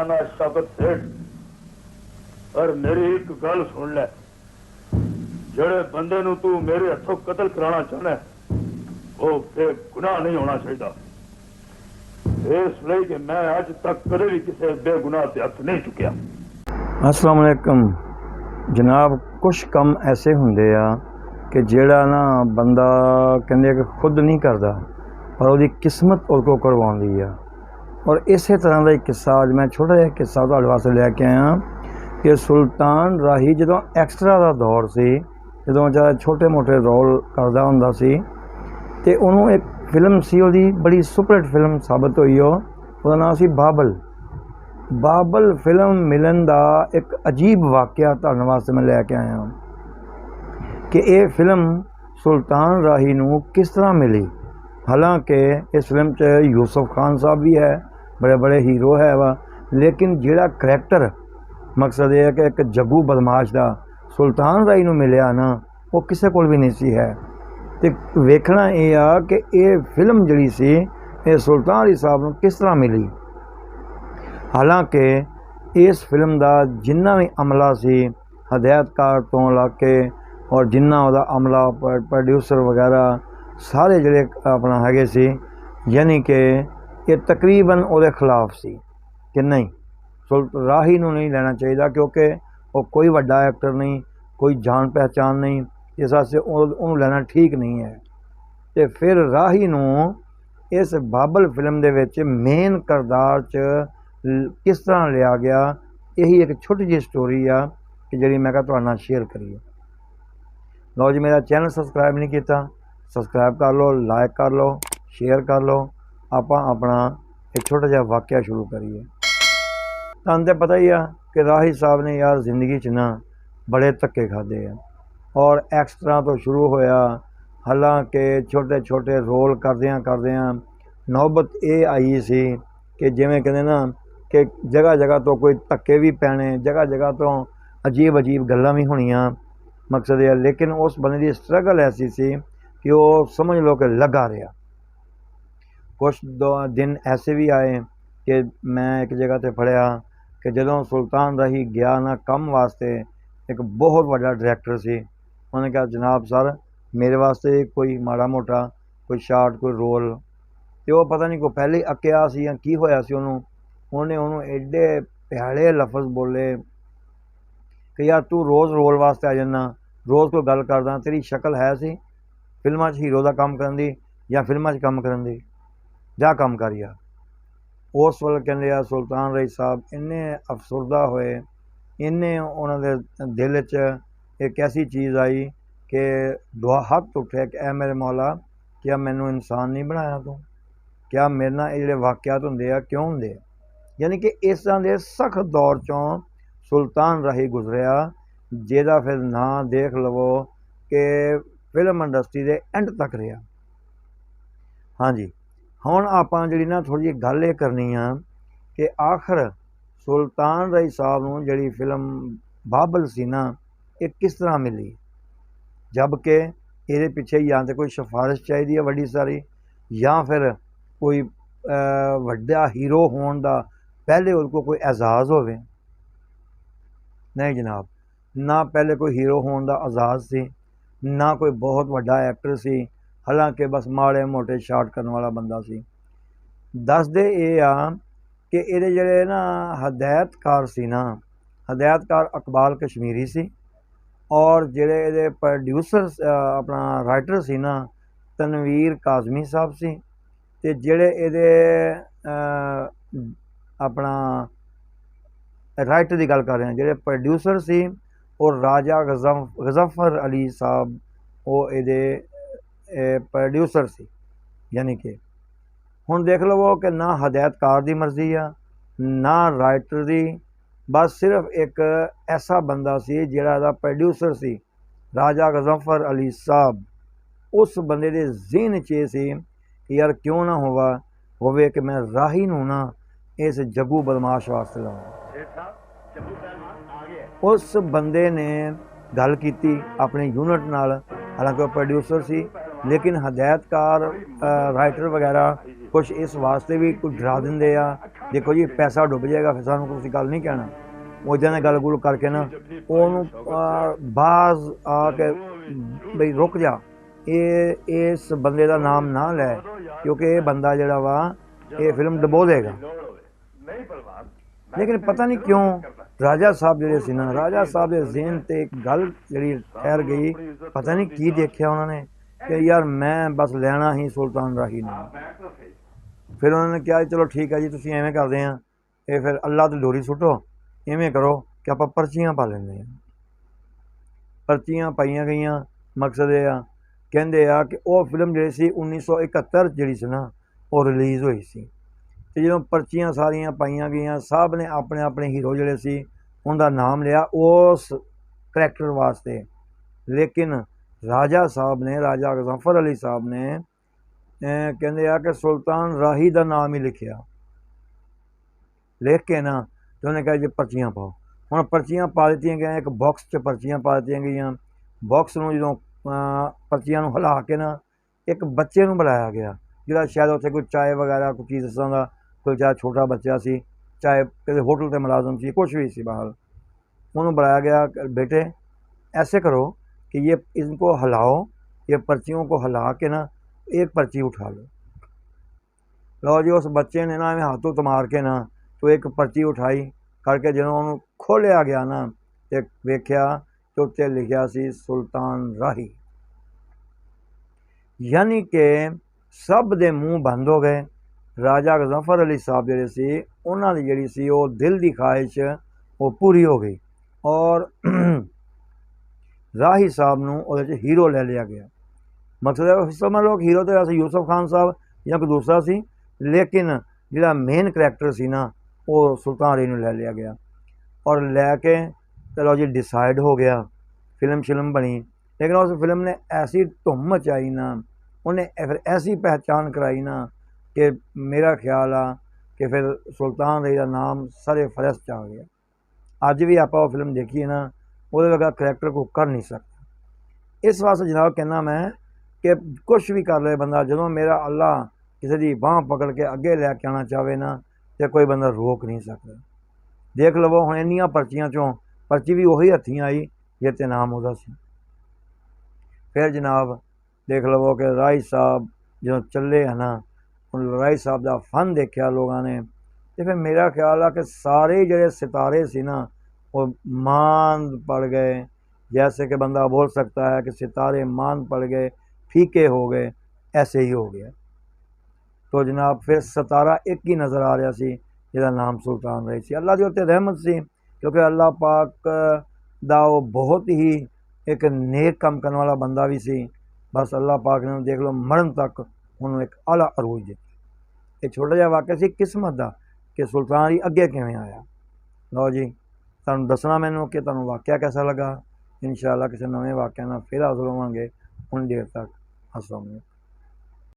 ना शौकत सेठ पर मेरी एक गल सुन ले जेड़े बंदे नू तू मेरे हथों कत्ल कराना चाहना है वो बेगुनाह नहीं होना चाहिए इसलिए कि मैं अज तक कदे भी किसी बेगुनाह से हथ नहीं चुकिया। अस्सलाम वालेकुम जनाब, कुछ कम ऐसे होंगे आ कि जेड़ा ना बंदा कहते कि खुद नहीं करता पर उसकी किस्मत उसको करवाती है। और इस तरह का एक किस्सा अज मैं छोटा जिहा किस्सा तुहाडे वास्ते लैके आया कि सुल्तान राही जो एक्सट्रा का दौर से जो चाहे छोटे मोटे रोल करता हुंदा सी ते उन्होंने एक फिल्म सी उसदी बड़ी सुपरहिट फिल्म साबित हुई उसका नाम सी बाबल। बाबल फिल्म मिलन का एक अजीब वाकया तुहाडे वास्ते मैं लैके आया कि ये फिल्म सुल्तान राही नूं किस तरह मिली। हालांकि इस फिल्म च यूसुफ खान साहब भी है, बड़े बड़े हीरो है वा, लेकिन जिहड़ा करैक्टर मकसद ये है कि एक जग्गू बदमाश का सुल्तान राही नूं मिलिया ना वो किसी कोल भी नहीं सी है। ते वेखना ये आ कि ये फिल्म जिहड़ी सी ये सुल्तान अली साहब नूं किस तरह मिली। हालांकि इस फिल्म का जिन्ना भी अमला सी हदायतकार तो लाके और जिन्ना उहदा अमला प्रोड्यूसर वगैरह सारे जिहड़े अपना हैगे सी, यानी कि ये तकरीबन उहदे खिलाफ सी कि नहीं राही नूं नहीं लेना चाहिए क्योंकि वो कोई वड्डा एक्टर नहीं, कोई जान पहचान नहीं, इस वास्ते उन्होंने लेना ठीक नहीं है। तो फिर राही नूं इस बाबल फिल्म दे विच मेन किरदार च किस तरह लिया गया, यही एक छोटी जी स्टोरी आ कि जिहड़ी मैं तुहाडे नाल शेयर करिए। लो जी, मेरा चैनल सबसक्राइब नहीं किया, सबसक्राइब कर लो, लाइक कर लो, शेयर कर लो। आपां अपना एक छोटा जिहा वाकया शुरू करिए। तुहानूं तो पता ही आ कि राही साहब ने यार जिंदगी च ना बड़े धक्के खाधे हैं और एक्सट्रा तो शुरू होया, हालांकि छोटे छोटे रोल करदियां करदियां नौबत ये आई सी कि जिवें कहंदे ना कि जगह जगह तो कोई धक्के भी पैने, जगह जगह तो अजीब अजीब गल्लां भी होनियां। मकसद यह, लेकिन उस बंदे की स्ट्रगल ऐसी सी कि वो समझ लो कि लगा रहा। कुछ दिन ऐसे भी आए कि मैं एक जगह ते पढ़िया कि जदों सुल्तान राही गया ना काम वास्ते, एक बहुत बड़ा डायरैक्टर सी, उन्होंने कहा जनाब सर मेरे वास्ते कोई माड़ा मोटा कोई शार्ट कोई रोल, तो वो पता नहीं कोई पहले ही अक्या सी या की होया सी उन्होंने एडे प्यारे लफज बोले कि यार तू रोज़ रोल वास्ते आ जाना, रोज़ कोई गल करदा, तेरी शक्ल है सी फिल्मां हीरो का काम करन दी या फिल्मां काम करन दी, जा काम कर यार। उस वेले कहंदे आ सुल्तान राही साहब इन्ने अफसरदा होए, इन्ने उन्होंने दिल च एक ऐसी चीज़ आई कि दुआ हाथ उठे कि ऐ मेरे मौला क्या मैनू इंसान नहीं बनाया तू, क्या मेरे नाल ये जिहड़े वाकयात हुंदे आ क्यों हुंदे आ। यानी कि इस तरह के सख्त दौर चों सुल्तान राही गुजरिया, जिहदा फिर नां देख लवो कि फिल्म इंडस्ट्री के एंड तक रहा। हाँ जी, हुण आपां जिहड़ी ना थोड़ी जी गल ये करनी आ कि आखिर सुल्तान राही साहब नूं जिहड़ी फिल्म बाबल सी ना ये किस तरह मिली, जबकि ये पिछे या तो कोई सिफारिश चाहिए है वड्डी सारी, या फिर कोई वड्डा हीरो होने का पहले उनको कोई एजाज़ होवे। नहीं जनाब, ना पहले कोई हीरो होने का एजाज़ सी, ना कोई बहुत वड्डा एक्टर सी, हालांकि बस माड़े मोटे शार्ट करने वाला बंदा सी। दसदे ये आ कि ये जिहड़े ना हदायतकार सी ना, हदायतकार इकबाल कश्मीरी सी, और जिहड़े ये प्रोड्यूसर अपना राइटर सी ना तनवीर काज़मी साहब सी, ते जिहड़े ये अपना राइटर की गल कर रहे हैं, जिहड़े प्रोड्यूसर सी और राजा गजफ्फर अली साहब वो ये प्रोड्यूसर सी। यानी कि हुण देख लवो कि ना हदायतकार की मर्जी आ ना राइटर की, बस सिर्फ एक ऐसा बंदा सी जिहड़ा प्रोड्यूसर सी राजा गजफ्फर अली साहब। उस बंदे के ज़हन च सी कि यार क्यों ना होवे कि मैं राही नूं ना इस जग्गू बदमाश वास्ते लावां। उस बंदे ने गल की अपने यूनिट नाल, हालांकि वह प्रोड्यूसर सी लेकिन हदायतकार राइटर वगैरह कुछ इस वास्ते भी कुछ डरा देंदे आ ਦੇਖੋ ਜੀ ਪੈਸਾ ਡੁੱਬ ਜਾਏਗਾ ਫਿਰ ਸਾਨੂੰ ਤੁਸੀਂ ਗੱਲ ਨਹੀਂ ਕਹਿਣਾ। ਉਹ ਇੱਦਾਂ ਦੀ ਗੱਲ ਗੁੱਲ ਕਰਕੇ ਨਾ ਉਹਨੂੰ ਬਾਜ਼ ਆ ਕੇ ਬਈ ਰੁਕ ਜਾ, ਇਹ ਇਸ ਬੰਦੇ ਦਾ ਨਾਮ ਨਾ ਲੈ, ਕਿਉਂਕਿ ਇਹ ਬੰਦਾ ਜਿਹੜਾ ਵਾ ਇਹ ਫਿਲਮ ਡੁਬੋ ਦੇਗਾ। ਲੇਕਿਨ ਪਤਾ ਨਹੀਂ ਕਿਉਂ ਰਾਜਾ ਸਾਹਿਬ ਜਿਹੜੇ ਸੀ ਨਾ, ਰਾਜਾ ਸਾਹਿਬ ਦੇ ਜ਼ਿਹਨ ਤੇ ਇੱਕ ਗੱਲ ਜਿਹੜੀ ਠਹਿਰ ਗਈ, ਪਤਾ ਨਹੀਂ ਕੀ ਦੇਖਿਆ ਉਹਨਾਂ ਨੇ ਕਿ ਯਾਰ ਮੈਂ ਬਸ ਲੈਣਾ ਹੀ ਸੁਲਤਾਨ ਰਾਹੀ ਨਾਮ। ਫਿਰ ਉਹਨਾਂ ਨੇ ਕਿਹਾ ਚਲੋ ਠੀਕ ਹੈ ਜੀ, ਤੁਸੀਂ ਐਵੇਂ ਕਰਦੇ ਆ, ਇਹ ਫਿਰ ਅੱਲਾ ਦੀ ਡੋਰੀ ਸੁੱਟੋ, ਇਵੇਂ ਕਰੋ ਕਿ ਆਪਾਂ ਪਰਚੀਆਂ ਪਾ ਲੈਂਦੇ ਹਾਂ। ਪਰਚੀਆਂ ਪਾਈਆਂ ਗਈਆਂ। ਮਕਸਦ ਇਹ ਆ, ਕਹਿੰਦੇ ਆ ਕਿ ਉਹ ਫਿਲਮ ਜਿਹੜੀ ਸੀ 1971 ਜਿਹੜੀ ਸੀ ਨਾ ਉਹ ਰਿਲੀਜ਼ ਹੋਈ ਸੀ, ਅਤੇ ਜਦੋਂ ਪਰਚੀਆਂ ਸਾਰੀਆਂ ਪਾਈਆਂ ਗਈਆਂ ਸਭ ਨੇ ਆਪਣੇ ਆਪਣੇ ਹੀਰੋ ਜਿਹੜੇ ਸੀ ਉਹਦਾ ਨਾਮ ਲਿਆ ਉਸ ਕਰੈਕਟਰ ਵਾਸਤੇ। ਲੇਕਿਨ ਰਾਜਾ ਸਾਹਿਬ ਨੇ, ਰਾਜਾ ਜ਼ਫਰ ਅਲੀ ਸਾਹਿਬ ਨੇ ਕਹਿੰਦੇ ਆ ਕਿ ਸੁਲਤਾਨ ਰਾਹੀ ਦਾ ਨਾਮ ਹੀ ਲਿਖਿਆ, ਲਿਖ ਕੇ ਨਾ ਅਤੇ ਉਹਨੇ ਕਿਹਾ ਜੀ ਪਰਚੀਆਂ ਪਾਓ। ਹੁਣ ਪਰਚੀਆਂ ਪਾ ਦਿੱਤੀਆਂ ਗਈਆਂ, ਇੱਕ ਬਾਕਸ 'ਚ ਪਰਚੀਆਂ ਪਾ ਦਿੱਤੀਆਂ ਗਈਆਂ। ਬਾਕਸ ਨੂੰ ਜਦੋਂ ਪਰਚੀਆਂ ਨੂੰ ਹਿਲਾ ਕੇ ਨਾ ਇੱਕ ਬੱਚੇ ਨੂੰ ਬੁਲਾਇਆ ਗਿਆ, ਜਿਹੜਾ ਸ਼ਾਇਦ ਉੱਥੇ ਕੋਈ ਚਾਏ ਵਗੈਰਾ ਕੋਈ ਚੀਜ਼ ਦੱਸਾਂ ਦਾ, ਕੋਈ ਚਾਹੇ ਛੋਟਾ ਬੱਚਾ ਸੀ, ਚਾਹੇ ਕਿਸੇ ਹੋਟਲ 'ਤੇ ਮੁਲਾਜ਼ਮ ਸੀ, ਕੁਛ ਵੀ ਸੀ ਬਾਹਰ। ਉਹਨੂੰ बुलाया गया, बेटे ऐसे करो कि ये इनको हिलाओ, ये पर्चियों को हिला के ना एक पर्ची उठा लो। लो जी उस बच्चे ने ना हाथों तो मार के ना तो एक पर्ची उठाई करके जो उन्होंने खोलिया गया ना तो वेख्या तो उत्ते लिखिया सी सुल्तान राही। यानी कि सब दे मूँह बंद हो गए। राजा ज़फ़र अली साहब जिहड़े सी उन्हां दी जिहड़ी सी वो दिल की ख्वाहिश वो पूरी हो गई और राही साहब नूं उहदे च हीरो ले लिया गया। मकसद है समझ लो हीरो तो वैसे यूसुफ खान साहब या कोई दूसरा सी, लेकिन जिहड़ा मेन करैक्टर सी ना वो सुल्तान राही नूं ले लिया गया और लैके चलो जी डिसाइड हो गया, फिल्म शिल्म बनी। लेकिन उस फिल्म ने ऐसी धुम मचाई ना, उन्हें फिर ऐसी पहचान कराई ना कि मेरा ख्याल आ कि फिर सुल्तान राही का नाम सारे फहरिस्त आ गया। अज भी आप फिल्म देखिए ना वो लगा करैक्टर को कर नहीं सकता। इस वास्ते जनाब कहना मैं कि कुछ भी कर ले बंदा, जो मेरा अल्लाह किसी की बाँह पकड़ के अगे लैके आना चाहे ना तो कोई बंदा रोक नहीं सकता। देख लवो हुण इन्नियां पर्चियां चों पर्ची भी उही हत्थीं आई जिते नाम उहदा सी। फिर जनाब देख लवो कि राही साहब जो चले है ना, राही साहब का फन देखा लोगों ने, तो फिर मेरा ख्याल है कि सारे जो सितारे सी ना वो मांद पड़ गए। जैसे कि बंदा बोल सकता है कि सितारे मांद पड़ गए, फीके हो गए, ऐसे ही हो गया। तो जनाब फिर सितारा एक ही नज़र आ रहा सी जिहदा नाम सुल्तान राही सी। अल्लाह दी उत्ते रहमत सी, क्योंकि अल्लाह पाक दा वो बहुत ही एक नेक काम करने वाला बंदा भी सी। बस अल्लाह पाक ने देख लो मरण तक उन्होंने एक आला अरूज दिता। ये छोटा जिहा वाक़या सी किस्मत दा कि सुल्तान राही अगे किवें आया। लो जी तुहानूं दसना मैनूं कि तुहानूं वाक़या कैसा लगा। इंशाअल्लाह किसी नवें वाक़या नाल फिर हाज़िर होवांगे। उन देर तक अस्सलाम वालेकुम।